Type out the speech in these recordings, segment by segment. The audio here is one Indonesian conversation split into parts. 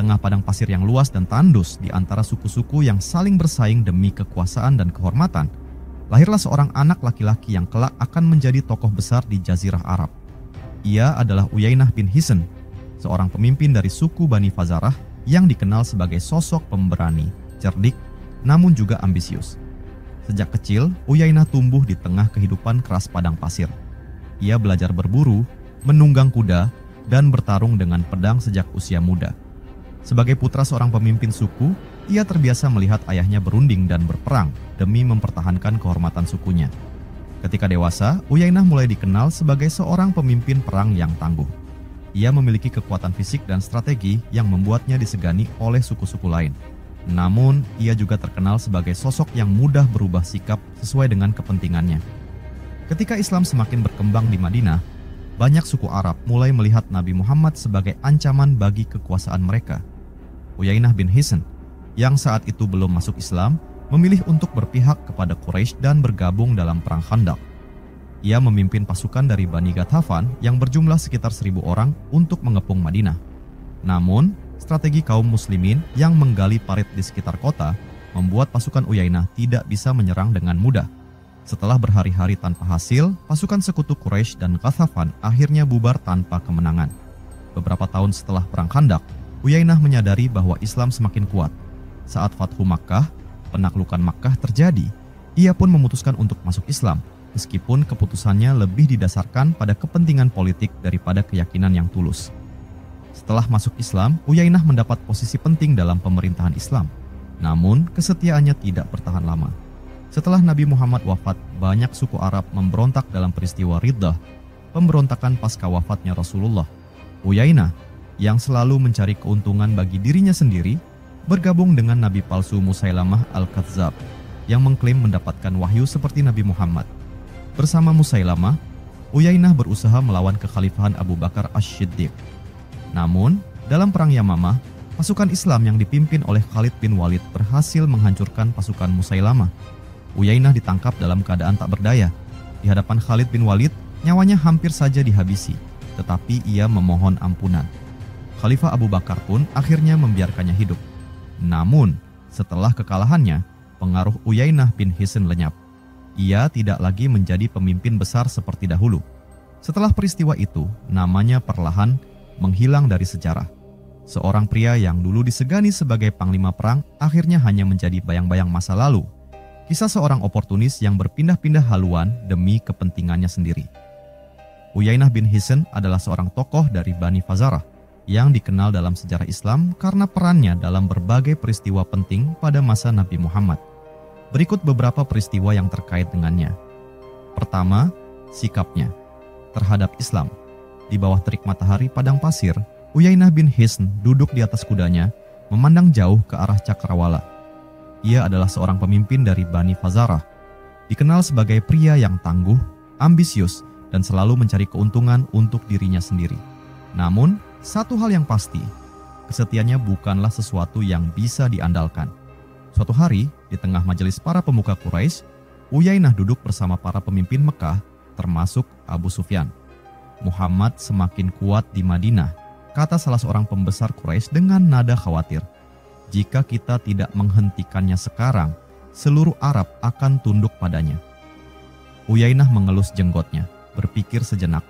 tengah padang pasir yang luas dan tandus di antara suku-suku yang saling bersaing demi kekuasaan dan kehormatan, lahirlah seorang anak laki-laki yang kelak akan menjadi tokoh besar di Jazirah Arab. Ia adalah Uyainah bin Hisn, seorang pemimpin dari suku Bani Fazarah yang dikenal sebagai sosok pemberani, cerdik, namun juga ambisius. Sejak kecil, Uyainah tumbuh di tengah kehidupan keras padang pasir. Ia belajar berburu, menunggang kuda, dan bertarung dengan pedang sejak usia muda. Sebagai putra seorang pemimpin suku, ia terbiasa melihat ayahnya berunding dan berperang demi mempertahankan kehormatan sukunya. Ketika dewasa, Uyainah mulai dikenal sebagai seorang pemimpin perang yang tangguh. Ia memiliki kekuatan fisik dan strategi yang membuatnya disegani oleh suku-suku lain. Namun, ia juga terkenal sebagai sosok yang mudah berubah sikap sesuai dengan kepentingannya. Ketika Islam semakin berkembang di Madinah, banyak suku Arab mulai melihat Nabi Muhammad sebagai ancaman bagi kekuasaan mereka. Uyainah bin Hisn, yang saat itu belum masuk Islam, memilih untuk berpihak kepada Quraisy dan bergabung dalam Perang Khandaq. Ia memimpin pasukan dari Bani Ghatafan yang berjumlah sekitar 1.000 orang untuk mengepung Madinah. Namun, strategi kaum muslimin yang menggali parit di sekitar kota membuat pasukan Uyainah tidak bisa menyerang dengan mudah. Setelah berhari-hari tanpa hasil, pasukan sekutu Quraisy dan Ghatafan akhirnya bubar tanpa kemenangan. Beberapa tahun setelah Perang Khandaq, Uyainah menyadari bahwa Islam semakin kuat. Saat Fathu Makkah, penaklukan Makkah terjadi, ia pun memutuskan untuk masuk Islam, meskipun keputusannya lebih didasarkan pada kepentingan politik daripada keyakinan yang tulus. Setelah masuk Islam, Uyainah mendapat posisi penting dalam pemerintahan Islam. Namun, kesetiaannya tidak bertahan lama. Setelah Nabi Muhammad wafat, banyak suku Arab memberontak dalam peristiwa Riddah, pemberontakan pasca wafatnya Rasulullah. Uyainah, yang selalu mencari keuntungan bagi dirinya sendiri, bergabung dengan Nabi palsu Musailamah al-Kadzdzab, yang mengklaim mendapatkan wahyu seperti Nabi Muhammad. Bersama Musailamah, Uyainah berusaha melawan kekhalifahan Abu Bakar Asy-Syiddiq. Namun, dalam Perang Yamamah, pasukan Islam yang dipimpin oleh Khalid bin Walid berhasil menghancurkan pasukan Musailamah. Uyainah ditangkap dalam keadaan tak berdaya. Di hadapan Khalid bin Walid, nyawanya hampir saja dihabisi, tetapi ia memohon ampunan. Khalifah Abu Bakar pun akhirnya membiarkannya hidup. Namun, setelah kekalahannya, pengaruh Uyainah bin Hisn lenyap. Ia tidak lagi menjadi pemimpin besar seperti dahulu. Setelah peristiwa itu, namanya perlahan menghilang dari sejarah. Seorang pria yang dulu disegani sebagai panglima perang akhirnya hanya menjadi bayang-bayang masa lalu. Kisah seorang oportunis yang berpindah-pindah haluan demi kepentingannya sendiri. Uyainah bin Hisn adalah seorang tokoh dari Bani Fazarah yang dikenal dalam sejarah Islam karena perannya dalam berbagai peristiwa penting pada masa Nabi Muhammad. Berikut beberapa peristiwa yang terkait dengannya. Pertama, sikapnya terhadap Islam. Di bawah terik matahari padang pasir, Uyainah bin Hisn duduk di atas kudanya, memandang jauh ke arah cakrawala. Ia adalah seorang pemimpin dari Bani Fazarah, dikenal sebagai pria yang tangguh, ambisius, dan selalu mencari keuntungan untuk dirinya sendiri. Namun, satu hal yang pasti, kesetiaannya bukanlah sesuatu yang bisa diandalkan. Suatu hari, di tengah majelis para pemuka Quraisy, Uyainah duduk bersama para pemimpin Mekah, termasuk Abu Sufyan. Muhammad semakin kuat di Madinah, kata salah seorang pembesar Quraisy dengan nada khawatir. Jika kita tidak menghentikannya sekarang, seluruh Arab akan tunduk padanya. Uyainah mengelus jenggotnya, berpikir sejenak.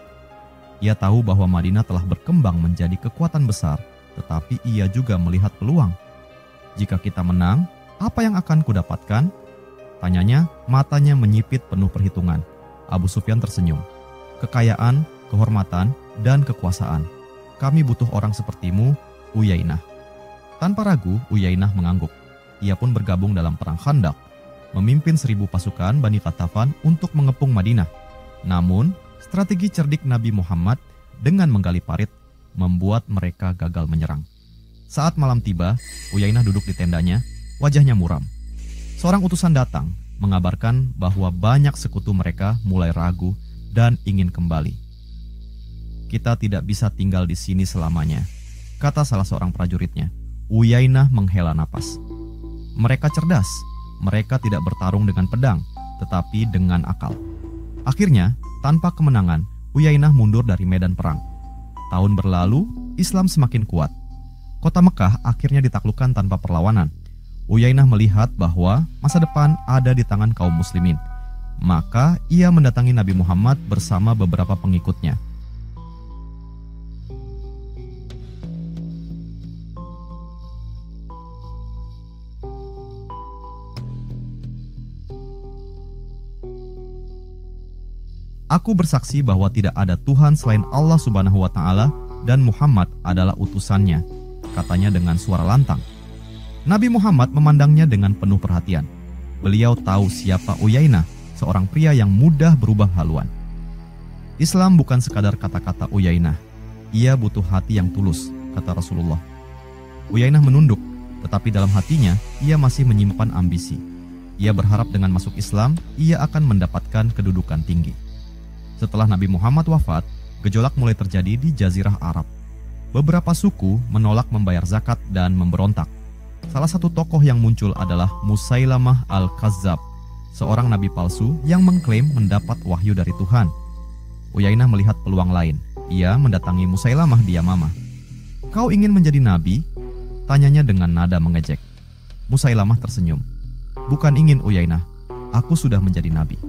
Ia tahu bahwa Madinah telah berkembang menjadi kekuatan besar, tetapi ia juga melihat peluang. Jika kita menang, apa yang akan kudapatkan? Tanyanya, matanya menyipit penuh perhitungan. Abu Sufyan tersenyum. Kekayaan, kehormatan, dan kekuasaan. Kami butuh orang sepertimu, Uyainah. Tanpa ragu, Uyainah mengangguk. Ia pun bergabung dalam Perang Khandaq, memimpin 1.000 pasukan Bani Ghatafan untuk mengepung Madinah. Namun, strategi cerdik Nabi Muhammad dengan menggali parit membuat mereka gagal menyerang. Saat malam tiba, Uyainah duduk di tendanya, wajahnya muram. Seorang utusan datang, mengabarkan bahwa banyak sekutu mereka mulai ragu dan ingin kembali. Kita tidak bisa tinggal di sini selamanya, kata salah seorang prajuritnya. Uyainah menghela napas. Mereka cerdas, mereka tidak bertarung dengan pedang, tetapi dengan akal. Akhirnya, tanpa kemenangan, Uyainah mundur dari medan perang. Tahun berlalu, Islam semakin kuat. Kota Mekah akhirnya ditaklukkan tanpa perlawanan. Uyainah melihat bahwa masa depan ada di tangan kaum muslimin. Maka ia mendatangi Nabi Muhammad bersama beberapa pengikutnya. Aku bersaksi bahwa tidak ada Tuhan selain Allah Subhanahu wa Ta'ala dan Muhammad adalah utusannya, katanya dengan suara lantang. Nabi Muhammad memandangnya dengan penuh perhatian. Beliau tahu siapa Uyainah, seorang pria yang mudah berubah haluan. Islam bukan sekadar kata-kata Uyainah, ia butuh hati yang tulus, kata Rasulullah. Uyainah menunduk, tetapi dalam hatinya ia masih menyimpan ambisi. Ia berharap dengan masuk Islam, ia akan mendapatkan kedudukan tinggi. Setelah Nabi Muhammad wafat, gejolak mulai terjadi di Jazirah Arab. Beberapa suku menolak membayar zakat dan memberontak. Salah satu tokoh yang muncul adalah Musailamah al-Kazzab, seorang nabi palsu yang mengklaim mendapat wahyu dari Tuhan. Uyainah melihat peluang lain. Ia mendatangi Musailamah di Yamamah. "Kau ingin menjadi nabi?" tanyanya dengan nada mengejek. Musailamah tersenyum. "Bukan ingin, Uyainah. Aku sudah menjadi nabi."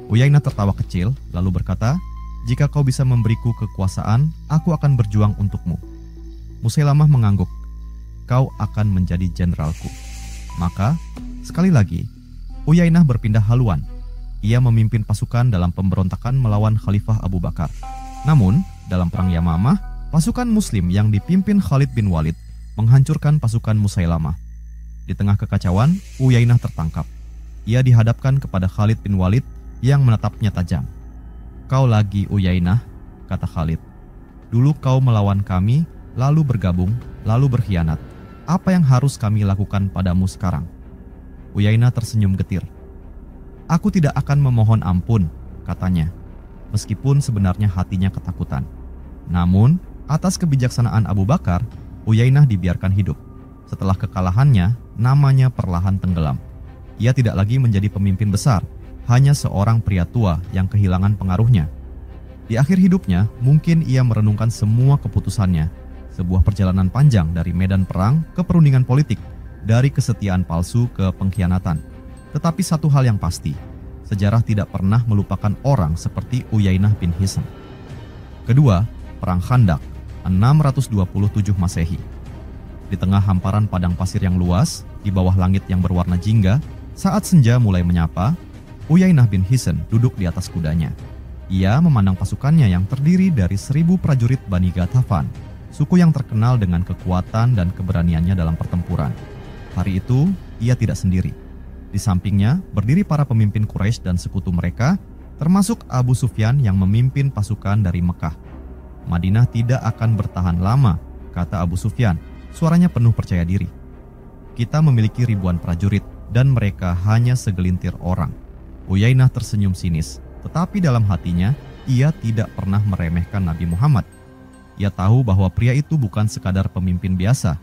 Uyainah tertawa kecil, lalu berkata, "Jika kau bisa memberiku kekuasaan, aku akan berjuang untukmu." Musailamah mengangguk, "Kau akan menjadi jenderalku." Maka, sekali lagi, Uyainah berpindah haluan. Ia memimpin pasukan dalam pemberontakan melawan Khalifah Abu Bakar. Namun, dalam perang Yamamah, pasukan Muslim yang dipimpin Khalid bin Walid menghancurkan pasukan Musailamah. Di tengah kekacauan, Uyainah tertangkap. Ia dihadapkan kepada Khalid bin Walid yang menatapnya tajam. "Kau lagi, Uyainah," kata Khalid. "Dulu kau melawan kami, lalu bergabung, lalu berkhianat. Apa yang harus kami lakukan padamu sekarang?" Uyainah tersenyum getir. "Aku tidak akan memohon ampun," katanya, meskipun sebenarnya hatinya ketakutan. Namun, atas kebijaksanaan Abu Bakar, Uyainah dibiarkan hidup. Setelah kekalahannya, namanya perlahan tenggelam. Ia tidak lagi menjadi pemimpin besar, hanya seorang pria tua yang kehilangan pengaruhnya. Di akhir hidupnya, mungkin ia merenungkan semua keputusannya. Sebuah perjalanan panjang dari medan perang ke perundingan politik, dari kesetiaan palsu ke pengkhianatan. Tetapi satu hal yang pasti, sejarah tidak pernah melupakan orang seperti Uyainah bin Hisn. Kedua, Perang Khandak, 627 Masehi. Di tengah hamparan padang pasir yang luas, di bawah langit yang berwarna jingga, saat senja mulai menyapa, Uyainah bin Hisn duduk di atas kudanya. Ia memandang pasukannya yang terdiri dari 1000 prajurit Bani Ghatafan, suku yang terkenal dengan kekuatan dan keberaniannya dalam pertempuran. Hari itu, ia tidak sendiri. Di sampingnya berdiri para pemimpin Quraisy dan sekutu mereka, termasuk Abu Sufyan yang memimpin pasukan dari Mekah. "Madinah tidak akan bertahan lama," kata Abu Sufyan, suaranya penuh percaya diri. "Kita memiliki ribuan prajurit dan mereka hanya segelintir orang." Uyainah tersenyum sinis, tetapi dalam hatinya, ia tidak pernah meremehkan Nabi Muhammad. Ia tahu bahwa pria itu bukan sekadar pemimpin biasa.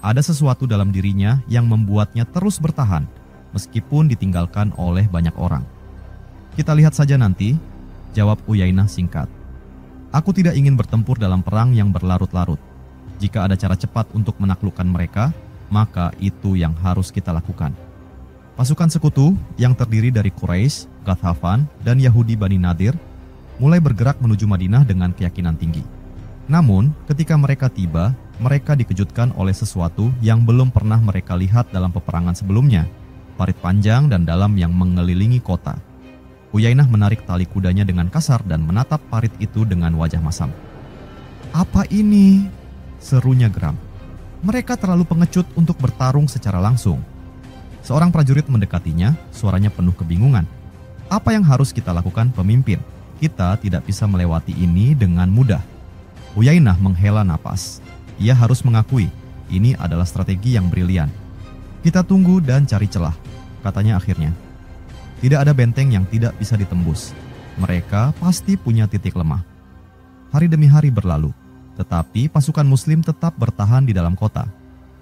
Ada sesuatu dalam dirinya yang membuatnya terus bertahan, meskipun ditinggalkan oleh banyak orang. "Kita lihat saja nanti," jawab Uyainah singkat. "Aku tidak ingin bertempur dalam perang yang berlarut-larut. Jika ada cara cepat untuk menaklukkan mereka, maka itu yang harus kita lakukan." Pasukan sekutu yang terdiri dari Quraisy, Ghatafan, dan Yahudi Bani Nadir mulai bergerak menuju Madinah dengan keyakinan tinggi. Namun, ketika mereka tiba, mereka dikejutkan oleh sesuatu yang belum pernah mereka lihat dalam peperangan sebelumnya, parit panjang dan dalam yang mengelilingi kota. Uyainah menarik tali kudanya dengan kasar dan menatap parit itu dengan wajah masam. "Apa ini?" serunya geram. "Mereka terlalu pengecut untuk bertarung secara langsung." Seorang prajurit mendekatinya, suaranya penuh kebingungan. "Apa yang harus kita lakukan, pemimpin? Kita tidak bisa melewati ini dengan mudah." Uyainah menghela napas. Ia harus mengakui, ini adalah strategi yang brilian. "Kita tunggu dan cari celah," katanya akhirnya. "Tidak ada benteng yang tidak bisa ditembus. Mereka pasti punya titik lemah." Hari demi hari berlalu, tetapi pasukan Muslim tetap bertahan di dalam kota.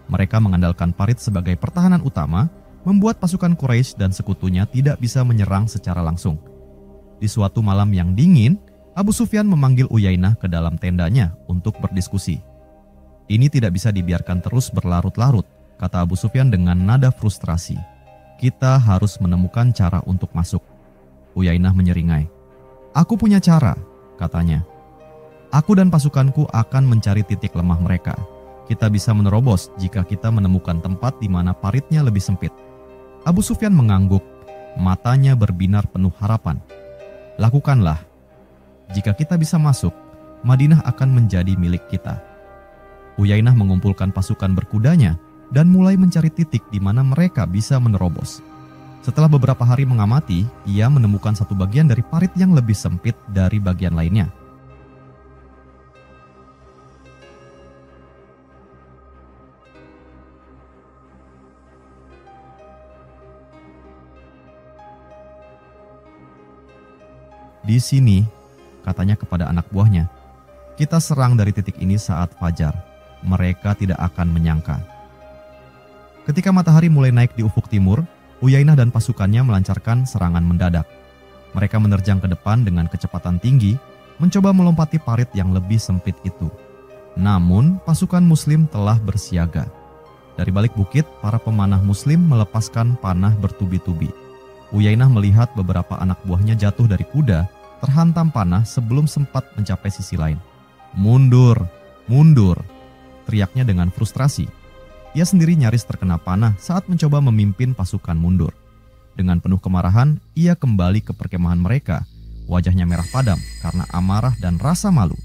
Mereka mengandalkan parit sebagai pertahanan utama, membuat pasukan Quraisy dan sekutunya tidak bisa menyerang secara langsung. Di suatu malam yang dingin, Abu Sufyan memanggil Uyainah ke dalam tendanya untuk berdiskusi. Ini tidak bisa dibiarkan terus berlarut-larut, kata Abu Sufyan dengan nada frustrasi. Kita harus menemukan cara untuk masuk. Uyainah menyeringai. Aku punya cara, katanya. Aku dan pasukanku akan mencari titik lemah mereka. Kita bisa menerobos jika kita menemukan tempat di mana paritnya lebih sempit. Abu Sufyan mengangguk, matanya berbinar penuh harapan. Lakukanlah. Jika kita bisa masuk, Madinah akan menjadi milik kita. Uyainah mengumpulkan pasukan berkudanya dan mulai mencari titik di mana mereka bisa menerobos. Setelah beberapa hari mengamati, ia menemukan satu bagian dari parit yang lebih sempit dari bagian lainnya. Di sini, katanya kepada anak buahnya, kita serang dari titik ini saat fajar. Mereka tidak akan menyangka. Ketika matahari mulai naik di ufuk timur, Uyainah dan pasukannya melancarkan serangan mendadak. Mereka menerjang ke depan dengan kecepatan tinggi, mencoba melompati parit yang lebih sempit itu. Namun, pasukan Muslim telah bersiaga. Dari balik bukit, para pemanah Muslim melepaskan panah bertubi-tubi. Uyainah melihat beberapa anak buahnya jatuh dari kuda, terhantam panah sebelum sempat mencapai sisi lain. Mundur, mundur, teriaknya dengan frustrasi. Ia sendiri nyaris terkena panah saat mencoba memimpin pasukan mundur. Dengan penuh kemarahan, ia kembali ke perkemahan mereka. Wajahnya merah padam karena amarah dan rasa malu.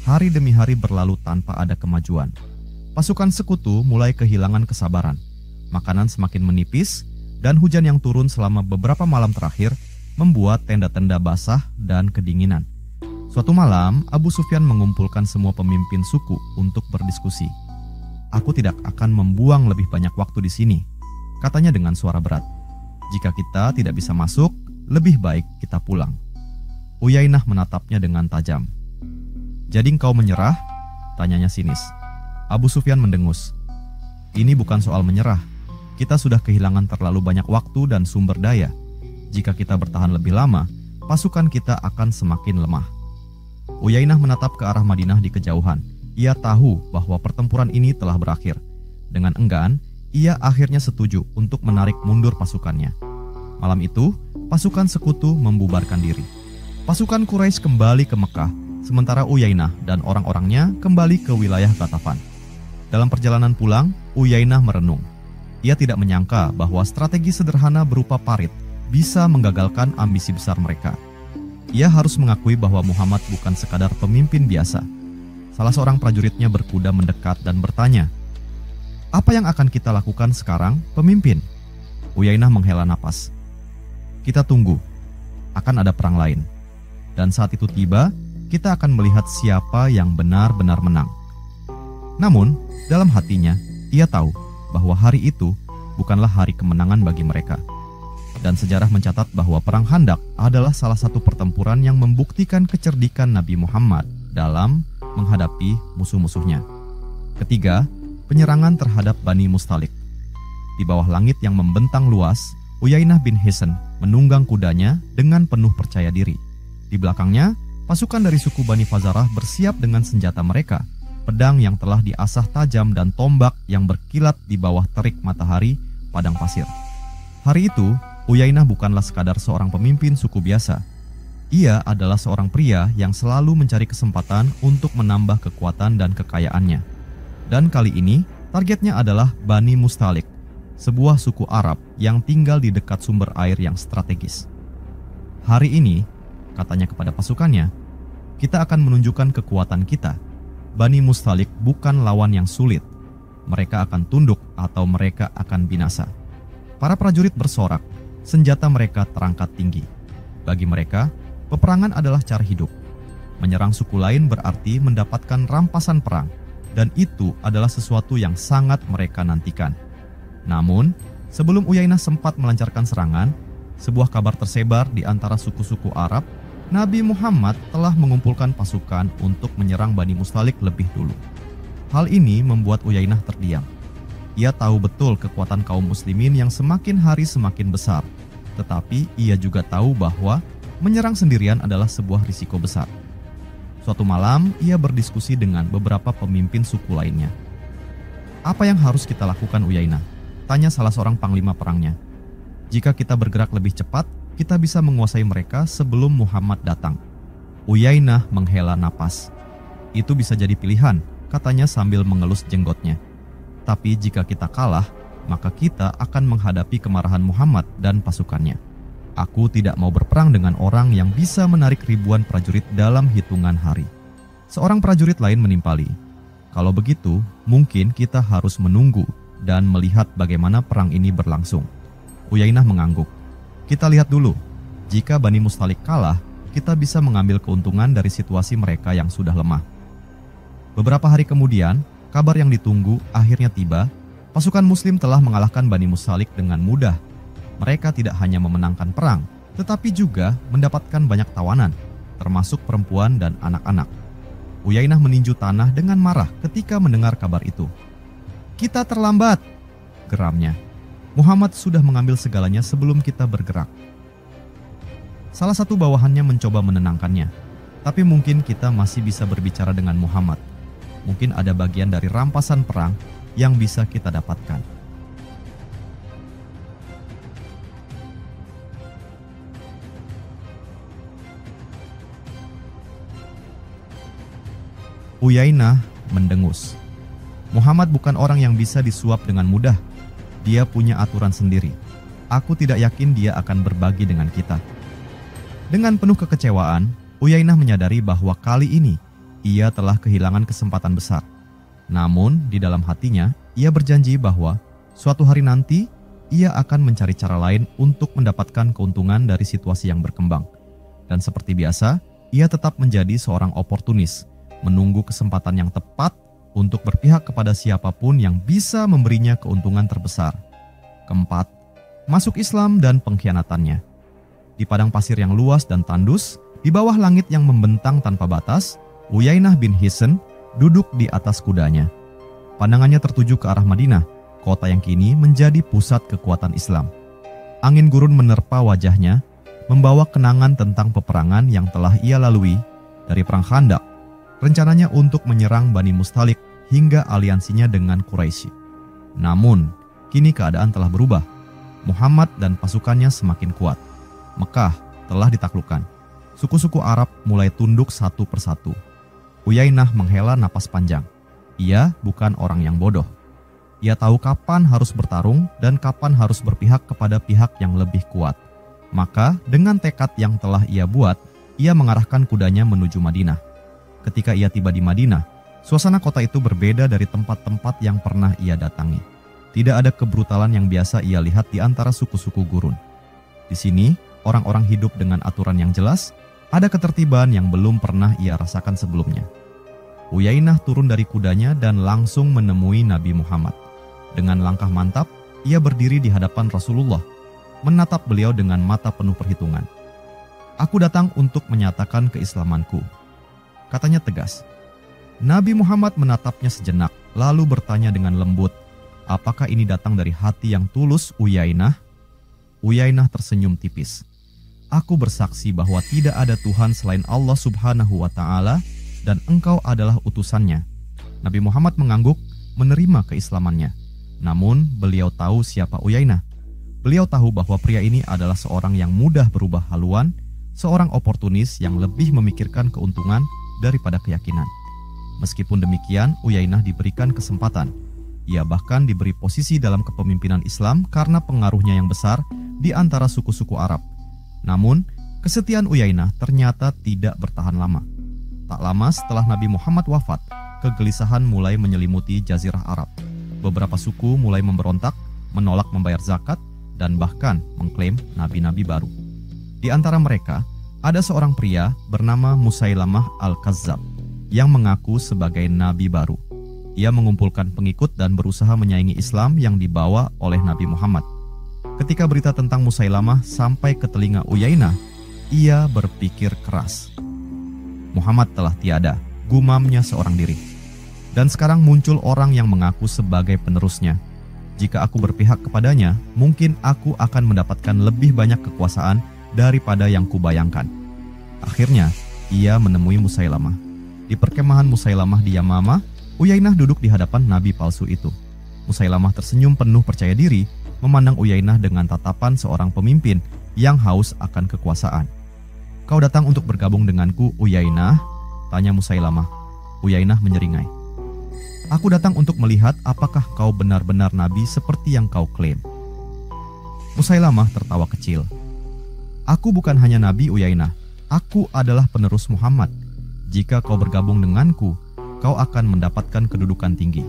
Hari demi hari berlalu tanpa ada kemajuan. Pasukan sekutu mulai kehilangan kesabaran. Makanan semakin menipis, dan hujan yang turun selama beberapa malam terakhir membuat tenda-tenda basah dan kedinginan. Suatu malam, Abu Sufyan mengumpulkan semua pemimpin suku untuk berdiskusi. Aku tidak akan membuang lebih banyak waktu di sini, katanya dengan suara berat. Jika kita tidak bisa masuk, lebih baik kita pulang. Uyainah menatapnya dengan tajam. Jadi engkau menyerah? Tanyanya sinis. Abu Sufyan mendengus. Ini bukan soal menyerah. Kita sudah kehilangan terlalu banyak waktu dan sumber daya. Jika kita bertahan lebih lama, pasukan kita akan semakin lemah. Uyainah menatap ke arah Madinah di kejauhan. Ia tahu bahwa pertempuran ini telah berakhir. Dengan enggan, ia akhirnya setuju untuk menarik mundur pasukannya. Malam itu, pasukan sekutu membubarkan diri. Pasukan Quraisy kembali ke Mekah, sementara Uyainah dan orang-orangnya kembali ke wilayah Ghatafan. Dalam perjalanan pulang, Uyainah merenung. Ia tidak menyangka bahwa strategi sederhana berupa parit bisa menggagalkan ambisi besar mereka. Ia harus mengakui bahwa Muhammad bukan sekadar pemimpin biasa. Salah seorang prajuritnya berkuda mendekat dan bertanya, "Apa yang akan kita lakukan sekarang, pemimpin?" Uyainah menghela napas. "Kita tunggu. Akan ada perang lain. Dan saat itu tiba, kita akan melihat siapa yang benar-benar menang." Namun, dalam hatinya, ia tahu bahwa hari itu bukanlah hari kemenangan bagi mereka. Dan sejarah mencatat bahwa Perang Khandaq adalah salah satu pertempuran yang membuktikan kecerdikan Nabi Muhammad dalam menghadapi musuh-musuhnya. Ketiga, penyerangan terhadap Bani Mustalik. Di bawah langit yang membentang luas, Uyainah bin Hisn menunggang kudanya dengan penuh percaya diri. Di belakangnya, pasukan dari suku Bani Fazarah bersiap dengan senjata mereka, pedang yang telah diasah tajam dan tombak yang berkilat di bawah terik matahari padang pasir. Hari itu, Uyainah bukanlah sekadar seorang pemimpin suku biasa. Ia adalah seorang pria yang selalu mencari kesempatan untuk menambah kekuatan dan kekayaannya. Dan kali ini, targetnya adalah Bani Mustalik, sebuah suku Arab yang tinggal di dekat sumber air yang strategis. Hari ini, katanya kepada pasukannya, kita akan menunjukkan kekuatan kita. Bani Mustalik bukan lawan yang sulit. Mereka akan tunduk atau mereka akan binasa. Para prajurit bersorak, senjata mereka terangkat tinggi. Bagi mereka, peperangan adalah cara hidup. Menyerang suku lain berarti mendapatkan rampasan perang, dan itu adalah sesuatu yang sangat mereka nantikan. Namun, sebelum Uyainah sempat melancarkan serangan, sebuah kabar tersebar di antara suku-suku Arab. Nabi Muhammad telah mengumpulkan pasukan untuk menyerang Bani Mustalik lebih dulu. Hal ini membuat Uyainah terdiam. Ia tahu betul kekuatan kaum muslimin yang semakin hari semakin besar, tetapi ia juga tahu bahwa menyerang sendirian adalah sebuah risiko besar. Suatu malam, ia berdiskusi dengan beberapa pemimpin suku lainnya. "Apa yang harus kita lakukan, Uyainah?" tanya salah seorang panglima perangnya. "Jika kita bergerak lebih cepat, kita bisa menguasai mereka sebelum Muhammad datang." Uyainah menghela napas. "Itu bisa jadi pilihan," katanya sambil mengelus jenggotnya. "Tapi jika kita kalah, maka kita akan menghadapi kemarahan Muhammad dan pasukannya. Aku tidak mau berperang dengan orang yang bisa menarik ribuan prajurit dalam hitungan hari." Seorang prajurit lain menimpali, "Kalau begitu, mungkin kita harus menunggu dan melihat bagaimana perang ini berlangsung." Uyainah mengangguk. "Kita lihat dulu. Jika Bani Mustalik kalah, kita bisa mengambil keuntungan dari situasi mereka yang sudah lemah." Beberapa hari kemudian, kabar yang ditunggu akhirnya tiba. Pasukan Muslim telah mengalahkan Bani Mustalik dengan mudah. Mereka tidak hanya memenangkan perang, tetapi juga mendapatkan banyak tawanan, termasuk perempuan dan anak-anak. Uyainah meninju tanah dengan marah ketika mendengar kabar itu. "Kita terlambat," geramnya. "Muhammad sudah mengambil segalanya sebelum kita bergerak." Salah satu bawahannya mencoba menenangkannya. "Tapi mungkin kita masih bisa berbicara dengan Muhammad. Mungkin ada bagian dari rampasan perang yang bisa kita dapatkan." Uyainah mendengus. "Muhammad bukan orang yang bisa disuap dengan mudah. Dia punya aturan sendiri. Aku tidak yakin dia akan berbagi dengan kita." Dengan penuh kekecewaan, Uyainah menyadari bahwa kali ini ia telah kehilangan kesempatan besar. Namun, di dalam hatinya, ia berjanji bahwa suatu hari nanti ia akan mencari cara lain untuk mendapatkan keuntungan dari situasi yang berkembang. Dan seperti biasa, ia tetap menjadi seorang oportunis, menunggu kesempatan yang tepat untuk berpihak kepada siapapun yang bisa memberinya keuntungan terbesar. Keempat, masuk Islam dan pengkhianatannya. Di padang pasir yang luas dan tandus, di bawah langit yang membentang tanpa batas, Uyainah bin Hisn duduk di atas kudanya. Pandangannya tertuju ke arah Madinah, kota yang kini menjadi pusat kekuatan Islam. Angin gurun menerpa wajahnya, membawa kenangan tentang peperangan yang telah ia lalui dari Perang Khandaq, rencananya untuk menyerang Bani Mustalik hingga aliansinya dengan Quraisy. Namun, kini keadaan telah berubah. Muhammad dan pasukannya semakin kuat. Mekah telah ditaklukkan. Suku-suku Arab mulai tunduk satu persatu. Uyainah menghela napas panjang. Ia bukan orang yang bodoh. Ia tahu kapan harus bertarung dan kapan harus berpihak kepada pihak yang lebih kuat. Maka, dengan tekad yang telah ia buat, ia mengarahkan kudanya menuju Madinah. Ketika ia tiba di Madinah, suasana kota itu berbeda dari tempat-tempat yang pernah ia datangi. Tidak ada kebrutalan yang biasa ia lihat di antara suku-suku gurun. Di sini, orang-orang hidup dengan aturan yang jelas, ada ketertiban yang belum pernah ia rasakan sebelumnya. Uyainah turun dari kudanya dan langsung menemui Nabi Muhammad. Dengan langkah mantap, ia berdiri di hadapan Rasulullah, menatap beliau dengan mata penuh perhitungan. "Aku datang untuk menyatakan keislamanku," katanya tegas. Nabi Muhammad menatapnya sejenak, lalu bertanya dengan lembut, "Apakah ini datang dari hati yang tulus, Uyainah?" Uyainah tersenyum tipis. "Aku bersaksi bahwa tidak ada Tuhan selain Allah Subhanahu wa Ta'ala dan engkau adalah utusannya." Nabi Muhammad mengangguk, menerima keislamannya. Namun beliau tahu siapa Uyainah. Beliau tahu bahwa pria ini adalah seorang yang mudah berubah haluan, seorang oportunis yang lebih memikirkan keuntungan daripada keyakinan. Meskipun demikian, Uyainah diberikan kesempatan. Ia bahkan diberi posisi dalam kepemimpinan Islam karena pengaruhnya yang besar di antara suku-suku Arab. Namun, kesetiaan Uyainah ternyata tidak bertahan lama. Tak lama setelah Nabi Muhammad wafat, kegelisahan mulai menyelimuti Jazirah Arab. Beberapa suku mulai memberontak, menolak membayar zakat, dan bahkan mengklaim nabi-nabi baru. Di antara mereka, ada seorang pria bernama Musailamah Al-Kazzab yang mengaku sebagai nabi baru. Ia mengumpulkan pengikut dan berusaha menyaingi Islam yang dibawa oleh Nabi Muhammad. Ketika berita tentang Musailamah sampai ke telinga Uyainah, ia berpikir keras. Muhammad telah tiada, gumamnya seorang diri. Dan sekarang muncul orang yang mengaku sebagai penerusnya. Jika aku berpihak kepadanya, mungkin aku akan mendapatkan lebih banyak kekuasaan daripada yang kubayangkan. Akhirnya, ia menemui Musailamah. Di perkemahan Musailamah di Yamamah, Uyainah duduk di hadapan nabi palsu itu. Musailamah tersenyum penuh percaya diri, memandang Uyainah dengan tatapan seorang pemimpin yang haus akan kekuasaan. "Kau datang untuk bergabung denganku, Uyainah?" tanya Musailamah. Uyainah menyeringai. "Aku datang untuk melihat apakah kau benar-benar nabi seperti yang kau klaim." Musailamah tertawa kecil. "Aku bukan hanya nabi, Uyainah. Aku adalah penerus Muhammad. Jika kau bergabung denganku, kau akan mendapatkan kedudukan tinggi.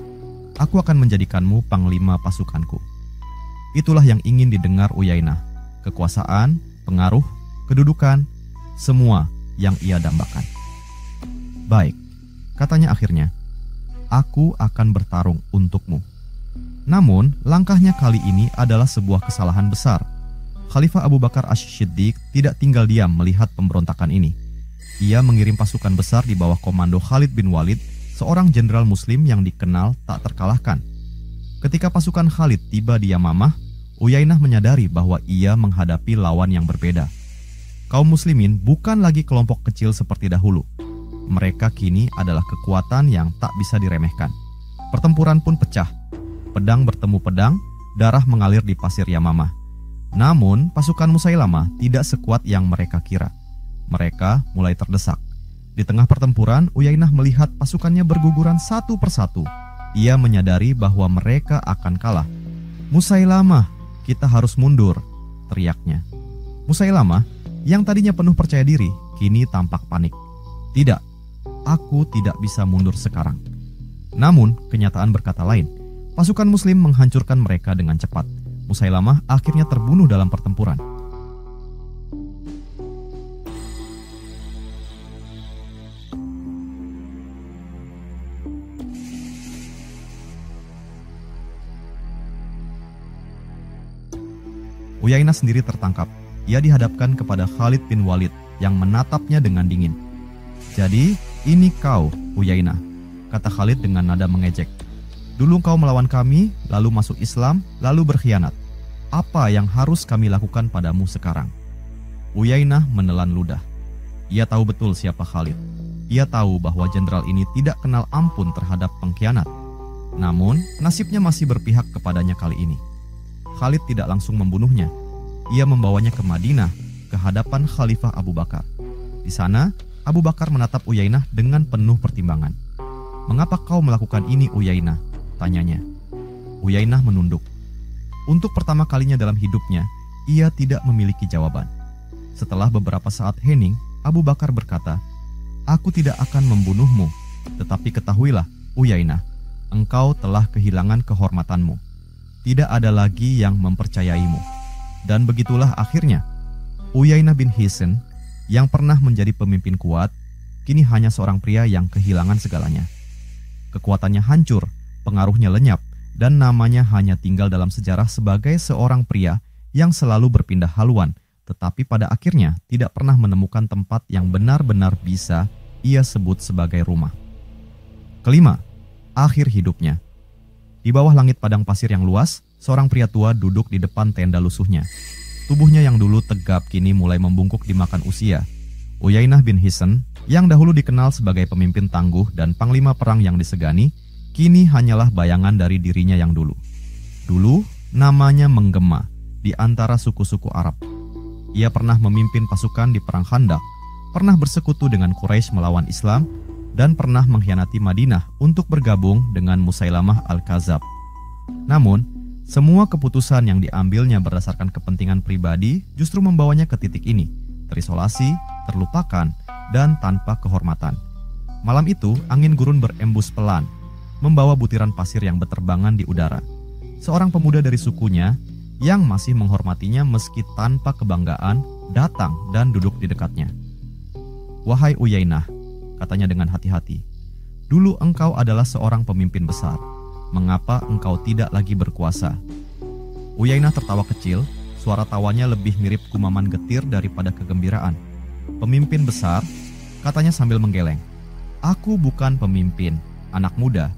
Aku akan menjadikanmu panglima pasukanku." Itulah yang ingin didengar Uyainah. Kekuasaan, pengaruh, kedudukan, semua yang ia dambakan. "Baik," katanya akhirnya, "aku akan bertarung untukmu." Namun, langkahnya kali ini adalah sebuah kesalahan besar. Khalifah Abu Bakar Asy-Syiddiq tidak tinggal diam melihat pemberontakan ini. Ia mengirim pasukan besar di bawah komando Khalid bin Walid, seorang jenderal muslim yang dikenal tak terkalahkan. Ketika pasukan Khalid tiba di Yamamah, Uyainah menyadari bahwa ia menghadapi lawan yang berbeda. Kaum muslimin bukan lagi kelompok kecil seperti dahulu. Mereka kini adalah kekuatan yang tak bisa diremehkan. Pertempuran pun pecah. Pedang bertemu pedang, darah mengalir di pasir Yamamah. Namun, pasukan Musailamah tidak sekuat yang mereka kira. Mereka mulai terdesak. Di tengah pertempuran, Uyainah melihat pasukannya berguguran satu persatu. Ia menyadari bahwa mereka akan kalah. "Musailamah, kita harus mundur," teriaknya. Musailamah, yang tadinya penuh percaya diri, kini tampak panik. "Tidak, aku tidak bisa mundur sekarang." Namun, kenyataan berkata lain. Pasukan muslim menghancurkan mereka dengan cepat. Musailamah akhirnya terbunuh dalam pertempuran. Uyainah sendiri tertangkap. Ia dihadapkan kepada Khalid bin Walid yang menatapnya dengan dingin. "Jadi, ini kau, Uyainah," kata Khalid dengan nada mengejek. "Dulu kau melawan kami, lalu masuk Islam, lalu berkhianat. Apa yang harus kami lakukan padamu sekarang?" Uyainah menelan ludah. Ia tahu betul siapa Khalid. Ia tahu bahwa jenderal ini tidak kenal ampun terhadap pengkhianat. Namun, nasibnya masih berpihak kepadanya kali ini. Khalid tidak langsung membunuhnya. Ia membawanya ke Madinah, ke hadapan Khalifah Abu Bakar. Di sana, Abu Bakar menatap Uyainah dengan penuh pertimbangan. "Mengapa kau melakukan ini, Uyainah?" tanyanya. Uyainah menunduk. Untuk pertama kalinya dalam hidupnya, ia tidak memiliki jawaban. Setelah beberapa saat hening, Abu Bakar berkata, "Aku tidak akan membunuhmu, tetapi ketahuilah, Uyainah, engkau telah kehilangan kehormatanmu. Tidak ada lagi yang mempercayaimu." Dan begitulah akhirnya, Uyainah bin Hisn, yang pernah menjadi pemimpin kuat, kini hanya seorang pria yang kehilangan segalanya. Kekuatannya hancur, pengaruhnya lenyap, dan namanya hanya tinggal dalam sejarah sebagai seorang pria yang selalu berpindah haluan, tetapi pada akhirnya tidak pernah menemukan tempat yang benar-benar bisa ia sebut sebagai rumah. Kelima, akhir hidupnya. Di bawah langit padang pasir yang luas, seorang pria tua duduk di depan tenda lusuhnya. Tubuhnya yang dulu tegap kini mulai membungkuk dimakan usia. Uyainah bin Hisn, yang dahulu dikenal sebagai pemimpin tangguh dan panglima perang yang disegani, kini hanyalah bayangan dari dirinya yang dulu. Dulu, namanya menggema di antara suku-suku Arab. Ia pernah memimpin pasukan di Perang Khandaq, pernah bersekutu dengan Quraisy melawan Islam, dan pernah mengkhianati Madinah untuk bergabung dengan Musailamah Al-Kadzab. Namun, semua keputusan yang diambilnya berdasarkan kepentingan pribadi justru membawanya ke titik ini, terisolasi, terlupakan, dan tanpa kehormatan. Malam itu, angin gurun berembus pelan, membawa butiran pasir yang berterbangan di udara. Seorang pemuda dari sukunya yang masih menghormatinya meski tanpa kebanggaan datang dan duduk di dekatnya. "Wahai Uyainah," katanya dengan hati-hati, "dulu engkau adalah seorang pemimpin besar. Mengapa engkau tidak lagi berkuasa?" Uyainah tertawa kecil, suara tawanya lebih mirip kumaman getir daripada kegembiraan. "Pemimpin besar?" katanya sambil menggeleng. "Aku bukan pemimpin, anak muda.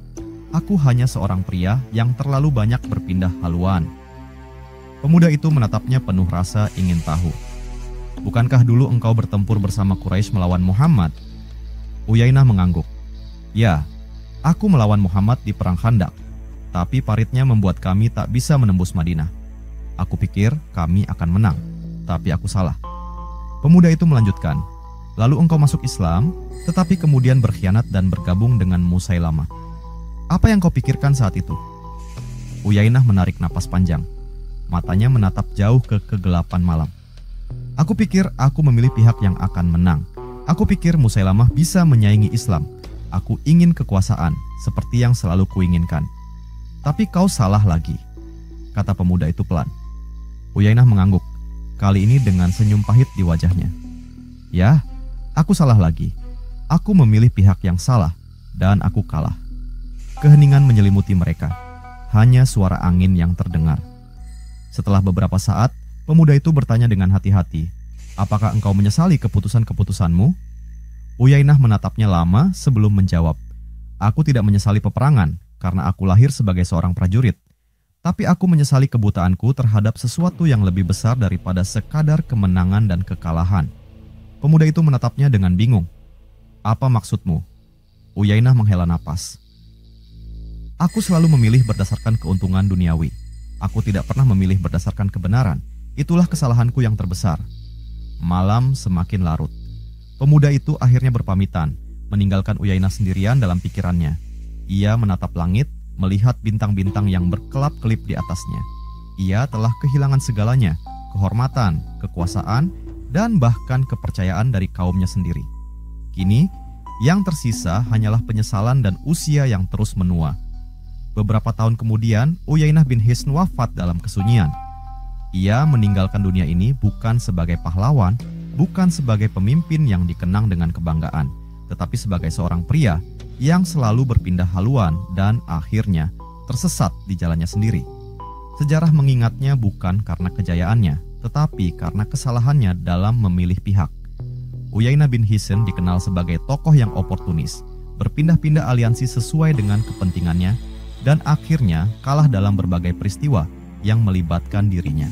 Aku hanya seorang pria yang terlalu banyak berpindah haluan." Pemuda itu menatapnya penuh rasa ingin tahu. "Bukankah dulu engkau bertempur bersama Quraisy melawan Muhammad?" Uyainah mengangguk. Ya, aku melawan Muhammad di perang Khandak, tapi paritnya membuat kami tak bisa menembus Madinah. Aku pikir kami akan menang, tapi aku salah. Pemuda itu melanjutkan, lalu engkau masuk Islam, tetapi kemudian berkhianat dan bergabung dengan Musailamah. Apa yang kau pikirkan saat itu? Uyainah menarik napas panjang. Matanya menatap jauh ke kegelapan malam. Aku pikir aku memilih pihak yang akan menang. Aku pikir Musailamah bisa menyaingi Islam. Aku ingin kekuasaan, seperti yang selalu kuinginkan. Tapi kau salah lagi, kata pemuda itu pelan. Uyainah mengangguk, kali ini dengan senyum pahit di wajahnya. Ya, aku salah lagi. Aku memilih pihak yang salah, dan aku kalah. Keheningan menyelimuti mereka. Hanya suara angin yang terdengar. Setelah beberapa saat, pemuda itu bertanya dengan hati-hati, apakah engkau menyesali keputusan-keputusanmu? Uyainah menatapnya lama sebelum menjawab, aku tidak menyesali peperangan karena aku lahir sebagai seorang prajurit. Tapi aku menyesali kebutaanku terhadap sesuatu yang lebih besar daripada sekadar kemenangan dan kekalahan. Pemuda itu menatapnya dengan bingung. Apa maksudmu? Uyainah menghela napas. Aku selalu memilih berdasarkan keuntungan duniawi. Aku tidak pernah memilih berdasarkan kebenaran. Itulah kesalahanku yang terbesar. Malam semakin larut. Pemuda itu akhirnya berpamitan, meninggalkan Uyainah sendirian dalam pikirannya. Ia menatap langit, melihat bintang-bintang yang berkelap-kelip di atasnya. Ia telah kehilangan segalanya, kehormatan, kekuasaan, dan bahkan kepercayaan dari kaumnya sendiri. Kini, yang tersisa hanyalah penyesalan dan usia yang terus menua. Beberapa tahun kemudian, Uyainah bin Hisn wafat dalam kesunyian. Ia meninggalkan dunia ini bukan sebagai pahlawan, bukan sebagai pemimpin yang dikenang dengan kebanggaan, tetapi sebagai seorang pria yang selalu berpindah haluan dan akhirnya tersesat di jalannya sendiri. Sejarah mengingatnya bukan karena kejayaannya, tetapi karena kesalahannya dalam memilih pihak. Uyainah bin Hisn dikenal sebagai tokoh yang oportunis, berpindah-pindah aliansi sesuai dengan kepentingannya, dan akhirnya kalah dalam berbagai peristiwa yang melibatkan dirinya.